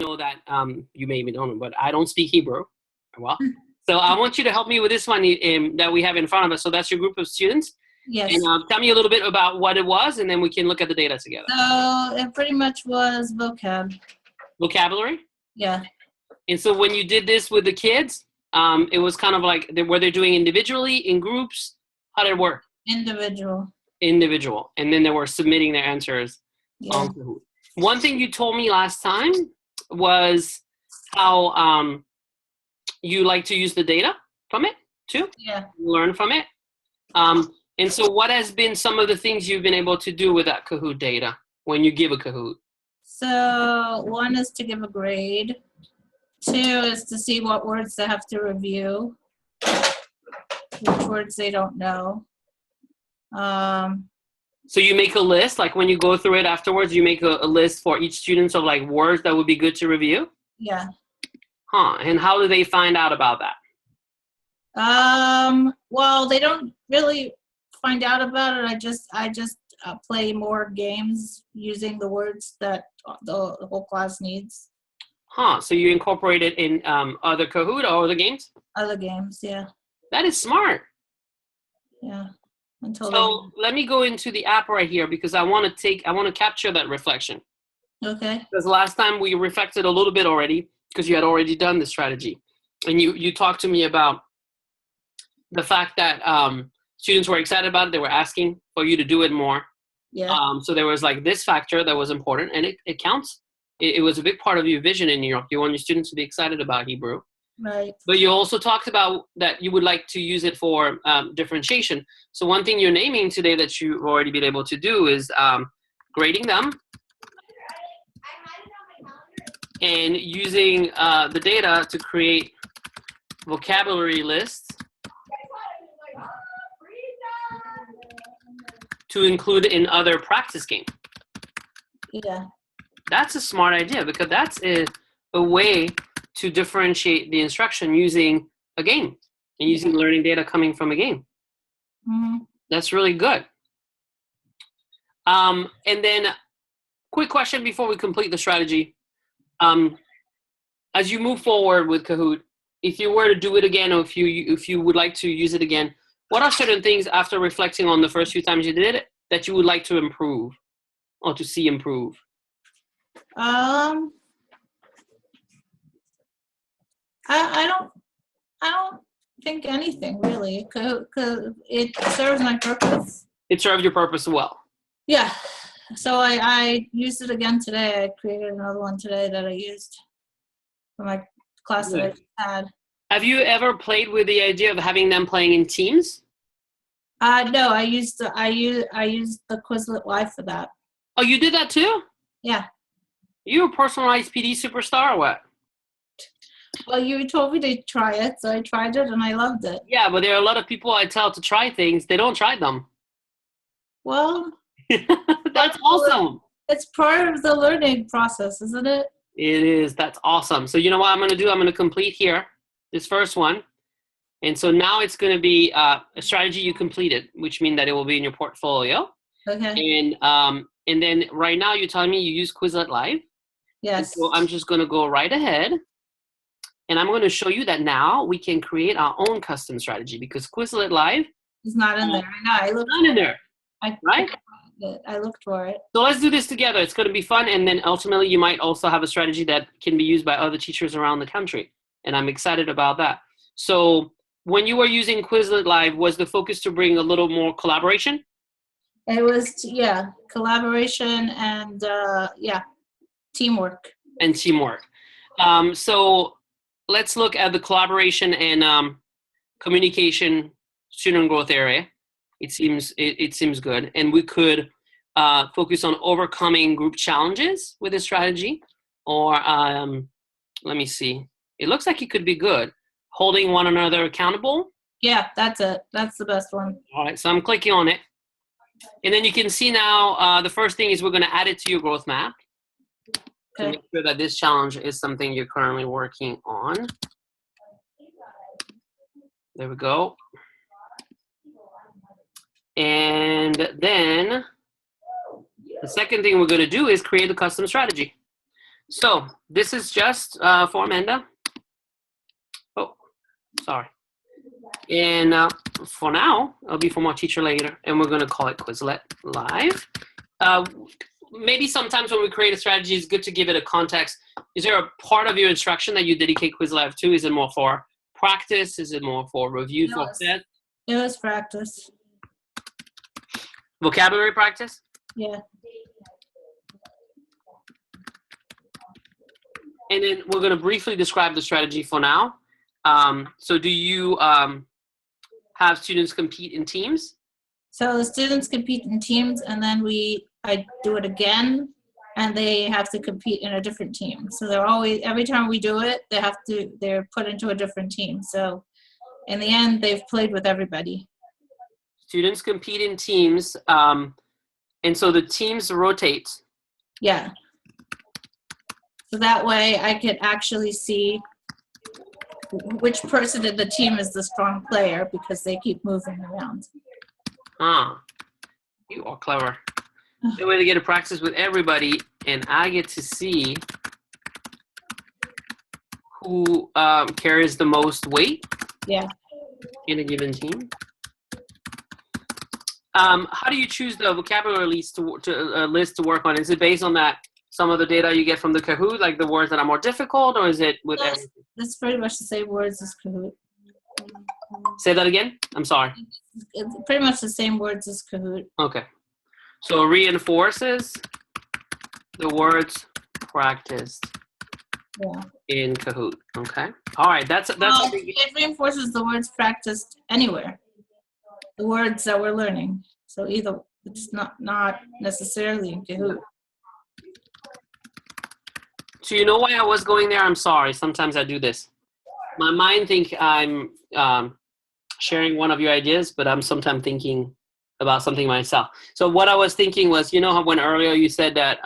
know that you maybe don't know, but I don't speak Hebrew well. So I want you to help me with this one that we have in front of us. So that's your group of students. Yes. And tell me a little bit about what it was, and then we can look at the data together. So it pretty much was vocab. Vocabulary? Yeah. And so when you did this with the kids, it was kind of like, were they doing individually, in groups? How did it work? Individual. Individual. And then they were submitting their answers. Yeah. One thing you told me last time was how you like to use the data from it too. Yeah. Learn from it. And so what has been some of the things you've been able to do with that Kahoot data when you give a Kahoot? So one is to give a grade. 2 is to see what words they have to review, which words they don't know. So you make a list, like when you go through it afterwards, you make a list for each student of like words that would be good to review? Yeah. Huh, and how do they find out about that? Well, they don't really find out about it. I just play more games using the words that the whole class needs. Huh, so you incorporate it in other Kahoot or other games? Other games, yeah. That is smart. Yeah. So let me go into the app right here because I want to capture that reflection. Okay. Because last time we reflected a little bit already because you had already done the strategy. And you talked to me about the fact that students were excited about it. They were asking for you to do it more. Yeah. So there was like this factor that was important, and it counts. It was a big part of your vision in New York. You want your students to be excited about Hebrew. Right. But you also talked about that you would like to use it for differentiation. So one thing you're naming today that you've already been able to do is grading them and using the data to create vocabulary lists to include in other practice games. Yeah. That's a smart idea because that's a way to differentiate the instruction using a game and using learning data coming from a game. Mm-hmm. That's really good. And then quick question before we complete the strategy. As you move forward with Kahoot, if you were to do it again, or if you would like to use it again, what are certain things after reflecting on the first few times you did it that you would like to improve or to see improve? I don't think anything really. Cause it serves my purpose. It served your purpose well. Yeah. So I used it again today. I created another one today that I used for my class that I just had. Have you ever played with the idea of having them playing in teams? No, I used the Quizlet Live for that. Oh, you did that too? Yeah. You a personalized PD superstar or what? Well, you told me to try it, so I tried it and I loved it. Yeah, but there are a lot of people I tell to try things, they don't try them. Well, that's awesome. It's part of the learning process, isn't it? It is. That's awesome. So you know what I'm going to do? I'm going to complete here, this first one. And so now it's going to be a strategy you completed, which means that it will be in your portfolio. Okay. And then right now you're telling me you use Quizlet Live. Yes. And so I'm just going to go right ahead. And I'm going to show you that now we can create our own custom strategy because Quizlet Live is not in there. I know. I looked not in there. Right? I looked for it. So let's do this together. It's going to be fun. And then ultimately you might also have a strategy that can be used by other teachers around the country. And I'm excited about that. So when you were using Quizlet Live, was the focus to bring a little more collaboration? It was, yeah, collaboration and, teamwork. And teamwork. So let's look at the collaboration and communication student growth area. It seems good. And we could focus on overcoming group challenges with this strategy. Or let me see. It looks like it could be good. Holding one another accountable. Yeah, that's it. That's the best one. All right, so I'm clicking on it. And then you can see now the first thing is we're going to add it to your growth map. To make sure that this challenge is something you're currently working on. There we go. And then the second thing we're going to do is create a custom strategy. So this is just for Amanda. Oh, sorry. And for now, it'll be for my teacher later, and we're going to call it Quizlet Live. Maybe sometimes when we create a strategy, it's good to give it a context. Is there a part of your instruction that you dedicate Quizlet to? Is it more for practice? Is it more for review? For that? It was practice. Vocabulary practice? Yeah. And then we're going to briefly describe the strategy for now. So do you have students compete in teams? So the students compete in teams, and then I do it again, and they have to compete in a different team. So they're always, every time we do it, they're put into a different team. So in the end, they've played with everybody. Students compete in teams, and so the teams rotate. Yeah. So that way I could actually see which person in the team is the strong player because they keep moving around. Ah, you are clever. The way to get to practice with everybody, and I get to see who carries the most weight. Yeah. In a given team. How do you choose the vocabulary list to work on? Is it based on that some of the data you get from the Kahoot, like the words that are more difficult, or is it with everything? That's pretty much the same words as Kahoot. Say that again? I'm sorry. It's pretty much the same words as Kahoot. Okay. So it reinforces the words practiced in Kahoot. Okay. All right. It reinforces the words practiced anywhere. The words that we're learning. So either it's not necessarily in Kahoot. So you know why I was going there? I'm sorry. Sometimes I do this. My mind think I'm sharing one of your ideas, but I'm sometimes thinking about something myself. So what I was thinking was, you know how when earlier you said that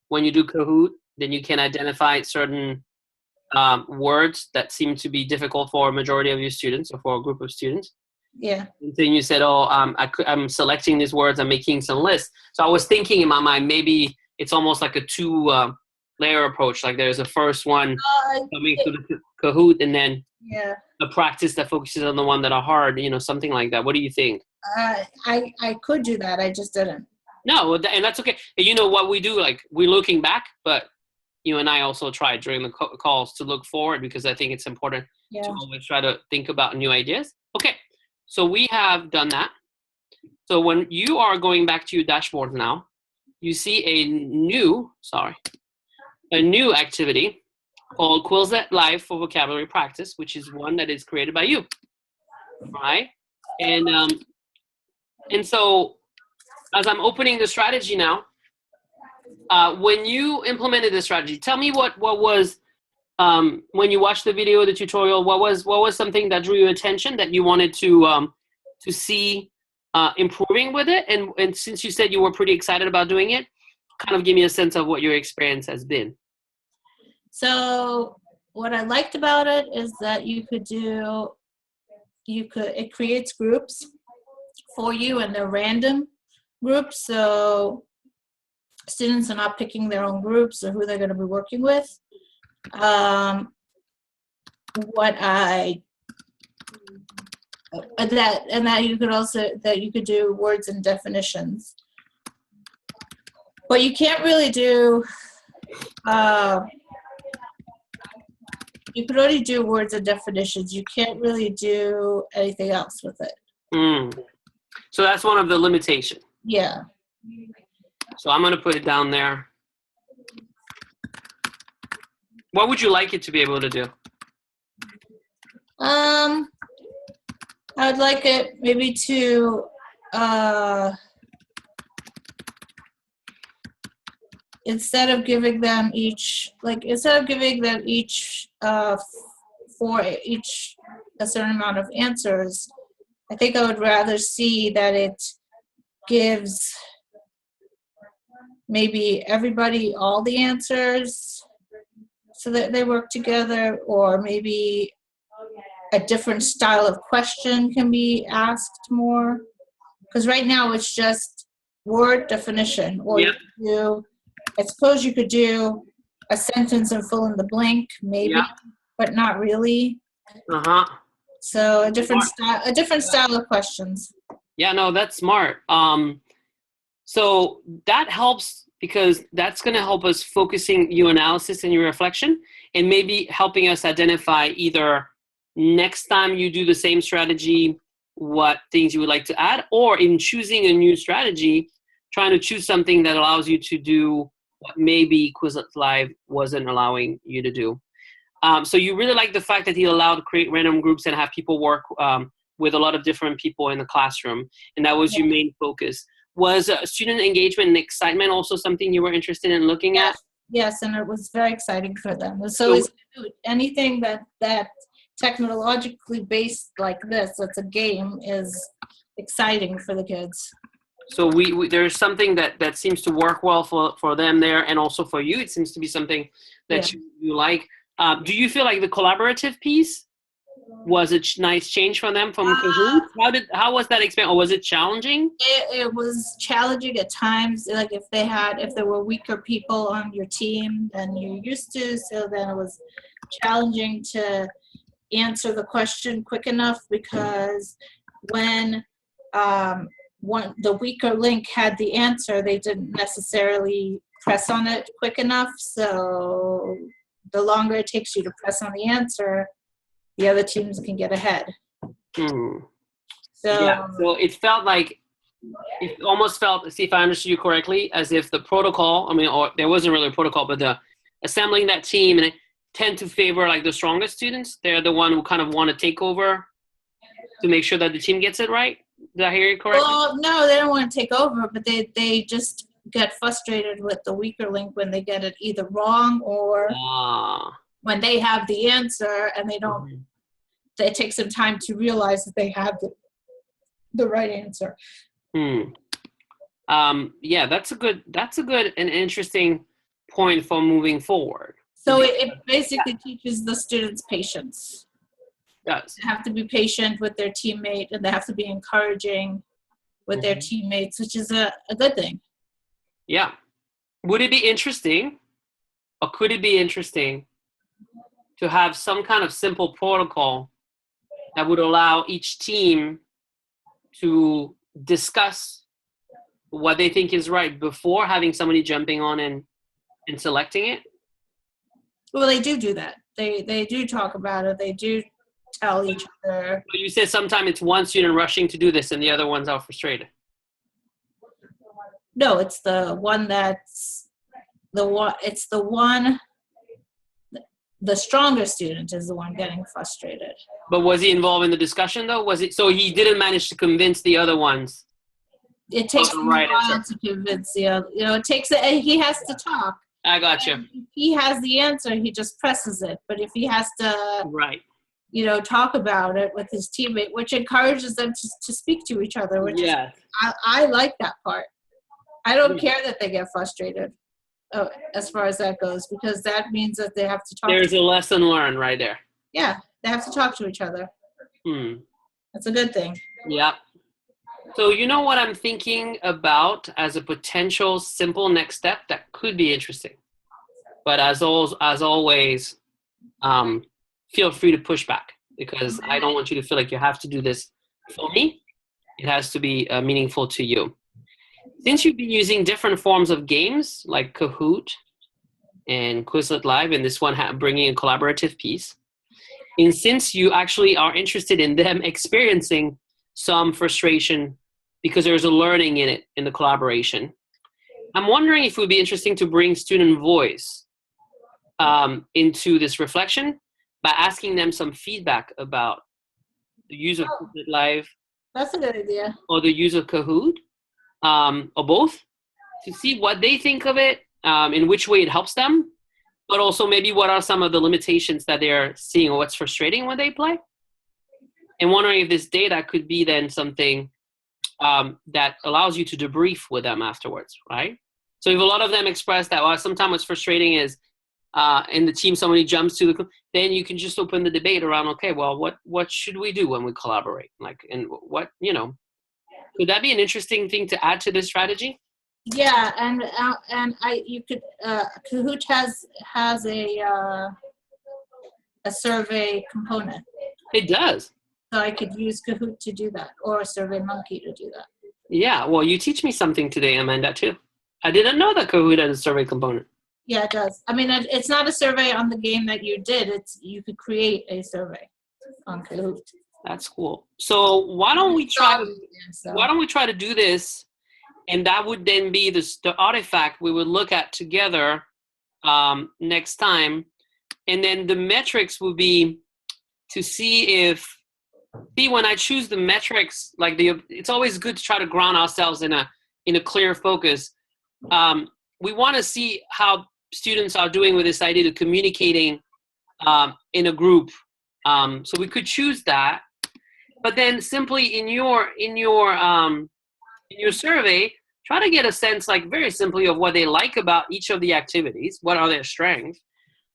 when you do Kahoot, then you can identify certain words that seem to be difficult for a majority of your students or for a group of students. Yeah. And then you said, I'm selecting these words, I'm making some lists. So I was thinking in my mind, maybe it's almost like a two-layer approach. Like there's a first one coming through the Kahoot, and then a practice that focuses on the one that are hard, something like that. What do you think? I could do that. I just didn't. No, and that's okay. You know what we do, like we're looking back, but you and I also try during the calls to look forward because I think it's important to always try to think about new ideas. Okay, so we have done that. So when you are going back to your dashboard now, you see a new activity called Quizlet Live for vocabulary practice, which is one that is created by you, right? And so as I'm opening the strategy now, when you implemented the strategy, tell me what was when you watched the video, the tutorial, what was something that drew your attention that you wanted to see improving with it? And since you said you were pretty excited about doing it, kind of give me a sense of what your experience has been. So what I liked about it is that it creates groups for you, and they're random groups. So students are not picking their own groups or who they're going to be working with. That you could do words and definitions. But you can't really do, you could only do words and definitions. You can't really do anything else with it. So that's one of the limitations. Yeah. So I'm going to put it down there. What would you like it to be able to do? I would like it maybe to instead of giving them each for each a certain amount of answers, I think I would rather see that it gives maybe everybody all the answers so that they work together, or maybe a different style of question can be asked more. Because right now it's just word definition, or I suppose you could do a sentence and fill in the blank, maybe, Yeah. but not really. Uh-huh. So Smart. a different style of questions. Yeah, no, that's smart. So that helps because that's going to help us focusing your analysis and your reflection and maybe helping us identify either next time you do the same strategy, what things you would like to add, or in choosing a new strategy, trying to choose something that allows you to do what maybe Quizlet Live wasn't allowing you to do. So you really like the fact that he allowed to create random groups and have people work with a lot of different people in the classroom, and that was Yeah. your main focus. Was student engagement and excitement also something you were interested in looking at? Yes, and it was very exciting for them. It's So- always anything that technologically based like this, that's a game, is exciting for the kids. So we there's something that seems to work well for them there, and also for you. It seems to be something that you like. Do you feel like the collaborative piece was a nice change for them from Kahoot? How was that experience? Or was it challenging? It was challenging at times, like if there were weaker people on your team than you're used to, so then it was challenging to answer the question quick enough, because when the weaker link had the answer, they didn't necessarily press on it quick enough. So the longer it takes you to press on the answer, the other teams can get ahead. Hmm. So Yeah. So it felt like, it almost felt, see if I understood you correctly, as if the protocol, or there wasn't really a protocol, but the assembling that team and it tend to favor like the strongest students. They're the one who kind of want to take over to make sure that the team gets it right. Did I hear you correctly? Well, no, they don't want to take over, but they just get frustrated with the weaker link when they get it either wrong or when they have the answer and they don't. Mhm. It takes some time to realize that they have the right answer. Yeah, that's a good and interesting point for moving forward. So it basically teaches the students patience. Yes. They have to be patient with their teammate, and they have to be encouraging with their teammates, which is a good thing. Yeah. Would it be interesting, or could it be interesting to have some kind of simple protocol that would allow each team to discuss what they think is right before having somebody jumping on and selecting it? Well, they do that. They do talk about it. They do tell each other. You said sometimes it's one student rushing to do this and the other one's out frustrated. No, it's the one that's the one. It's the one. The stronger student is the one getting frustrated. But was he involved in the discussion though? Was it so he didn't manage to convince the other ones? It takes him a while to convince the other. It takes he has to talk. I got you. If he has the answer, he just presses it. But if he has to, talk about it with his teammate, which encourages them to speak to each other, which is, I like that part. I don't care that they get frustrated as far as that goes, because that means that they have to talk. There's a lesson learned right there. Yeah, they have to talk to each other. That's a good thing. Yep. So you know what I'm thinking about as a potential simple next step that could be interesting. But as always, feel free to push back, because I don't want you to feel like you have to do this for me. It has to be meaningful to you. Since you've been using different forms of games like Kahoot and Quizlet Live, and this one bringing a collaborative piece, and since you actually are interested in them experiencing some frustration because there's a learning in it, in the collaboration, I'm wondering if it would be interesting to bring student voice into this reflection by asking them some feedback about the use of Quizlet Live. That's a good idea. Or the use of Kahoot, or both, to see what they think of it, in which way it helps them, but also maybe what are some of the limitations that they're seeing or what's frustrating when they play. And wondering if this data could be then something that allows you to debrief with them afterwards, right? So if a lot of them express that, well, sometimes what's frustrating is in the team somebody jumps to then you can just open the debate around, okay, well, what should we do when we collaborate? Like, and what, could that be an interesting thing to add to this strategy? Yeah, and you could, Kahoot has a survey component. It does. So I could use Kahoot to do that, or SurveyMonkey to do that. Yeah, well, you teach me something today, Amanda, too. I didn't know that Kahoot had a survey component. Yeah, it does. I mean, it's not a survey on the game that you did. You could create a survey on Kahoot. That's cool. So why don't we try to do this, and that would then be the artifact we would look at together next time, and then the metrics would be to see when I choose the metrics, like it's always good to try to ground ourselves in a clear focus. We want to see how students are doing with this idea of communicating in a group. So we could choose that, but then simply in your survey, try to get a sense, like very simply, of what they like about each of the activities. What are their strengths?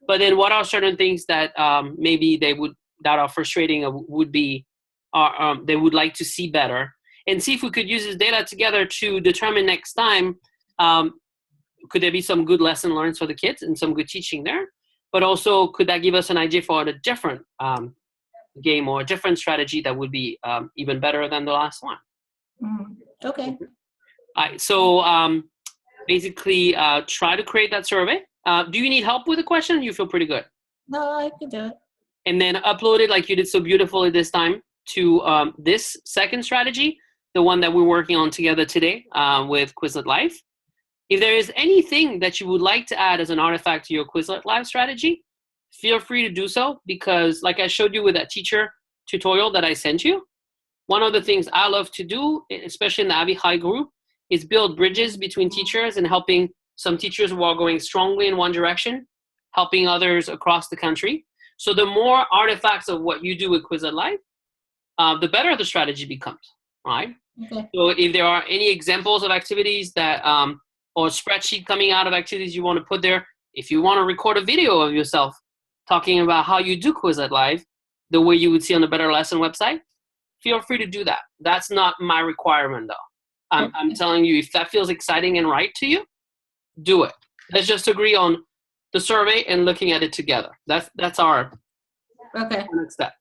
But then what are certain things that maybe that are frustrating or would be, they would like to see better, and see if we could use this data together to determine next time, could there be some good lesson learned for the kids and some good teaching there? But also, could that give us an idea for a different game or a different strategy that would be even better than the last one? Okay. All right, so basically try to create that survey. Do you need help with the question? You feel pretty good? No, I could do it. And then upload it like you did so beautifully this time to this second strategy, the one that we're working on together today with Quizlet Live. If there is anything that you would like to add as an artifact to your Quizlet Live strategy, feel free to do so, because like I showed you with that teacher tutorial that I sent you, one of the things I love to do, especially in the Ivy High group, is build bridges between teachers and helping some teachers who are going strongly in one direction, helping others across the country. So the more artifacts of what you do with Quizlet Live, the better the strategy becomes, right? Okay. So if there are any examples of activities that, or a spreadsheet coming out of activities you want to put there, if you want to record a video of yourself talking about how you do Quizlet Live, the way you would see on the Better Lesson website, feel free to do that. That's not my requirement, though. I'm telling you, if that feels exciting and right to you, do it. Let's just agree on the survey and looking at it together. That's our next step.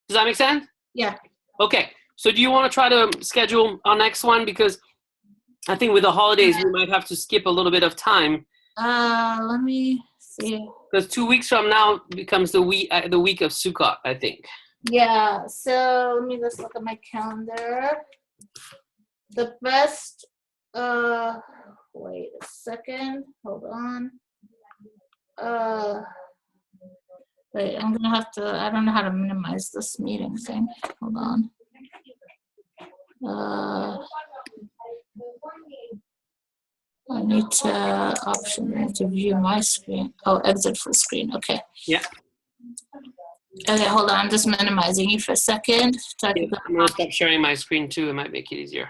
Does that make sense? Yeah. Okay. So do you want to try to schedule our next one? Because I think with the holidays, we might have to skip a little bit of time. Let me see. Because 2 weeks from now becomes the week of Sukkot, I think. Yeah. So let me just look at my calendar. The best. Wait a second. Hold on. Wait, I'm gonna have to. I don't know how to minimize this meeting thing. Hold on. I need to option to view my screen. Oh, exit full screen. Okay. Yeah. Okay, hold on. I'm just minimizing you for a second. I'm gonna stop sharing my screen too. It might make it easier.